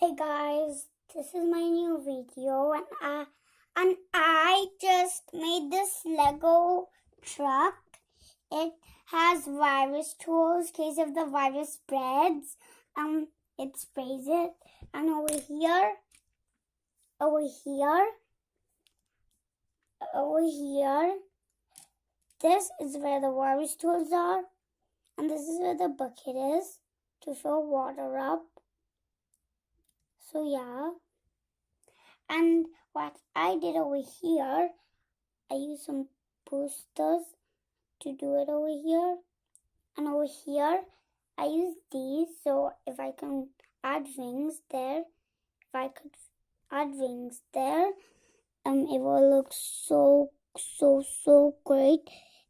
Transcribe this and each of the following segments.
Hey guys, this is my new video and I just made this Lego truck. It has virus tools in case if the virus spreads. It sprays it, and over here, this is where the virus tools are, and this is where the bucket is to fill water up. So yeah, and what I did over here, I used some boosters to do it over here, and over here I used these, so if I can add wings there, it will look so great.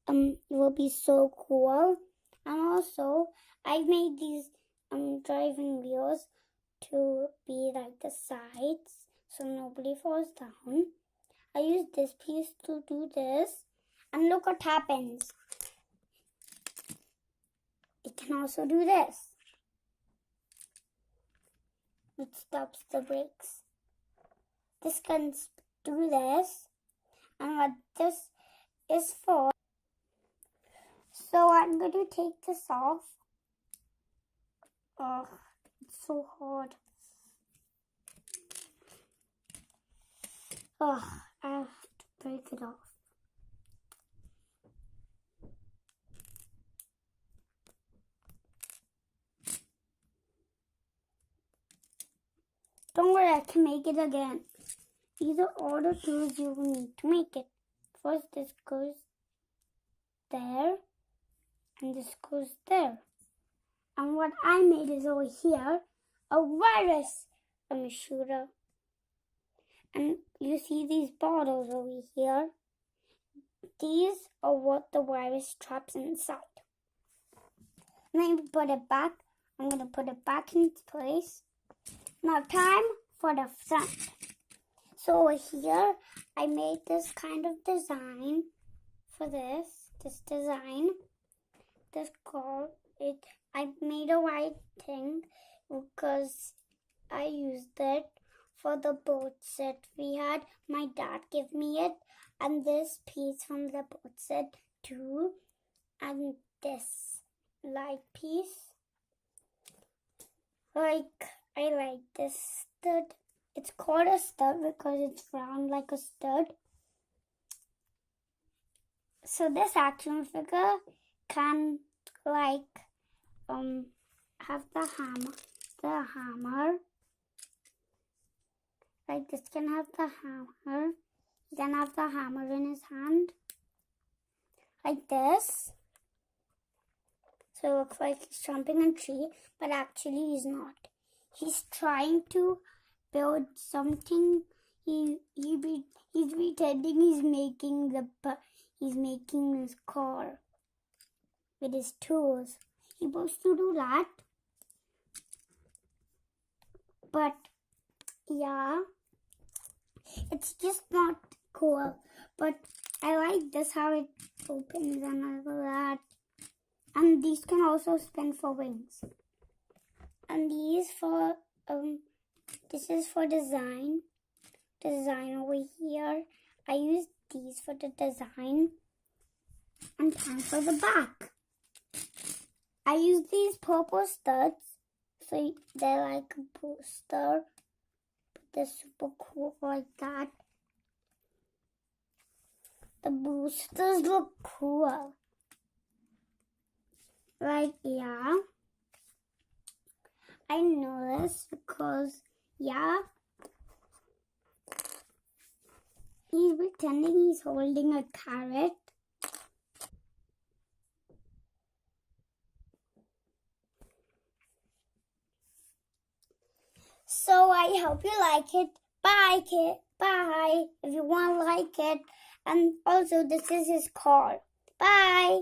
It will be so cool. And also I made these driving wheels to be like the sides so nobody falls down. I used this piece to do this, and look what happens. It can also do this. It stops the brakes. This can do this, and what this is for. So I'm going to take this off. Oh, it's so hard. Oh, I have to break it off. Don't worry, I can make it again. These are all the tools you will need to make it. First, this goes there, and this goes there. And what I made is over here, a virus shooter. And you see these bottles over here. These are what the virus traps inside. Let me put it back. I'm going to put it back in its place. Now time for the front. So over here, I made this kind of design for this design. I made a white thing because I used it for the boat set we had. My dad gave me it, and this piece from the boat set too, and this light piece. I like this stud. It's called a stud because it's round like a stud. So this action figure can have the hammer. Like this can have the hammer. He can have the hammer in his hand. Like this. So it looks like he's jumping a tree, but actually he's not. He's trying to build something. He's pretending he's making his car with his tools. He's supposed to do that. But yeah, it's just not cool. But I like this, how it opens and all that. And these can also spin for wings. And these for this is for design over here. I used these for the design. And time for the back. I used these purple studs, so they're like a booster, but they're super cool like that. The boosters look cool. Like, yeah, I know this because, yeah, he's pretending he's holding a carrot. So I hope you like it. Bye, kid. Bye. If you want to like it. And also, this is his car. Bye.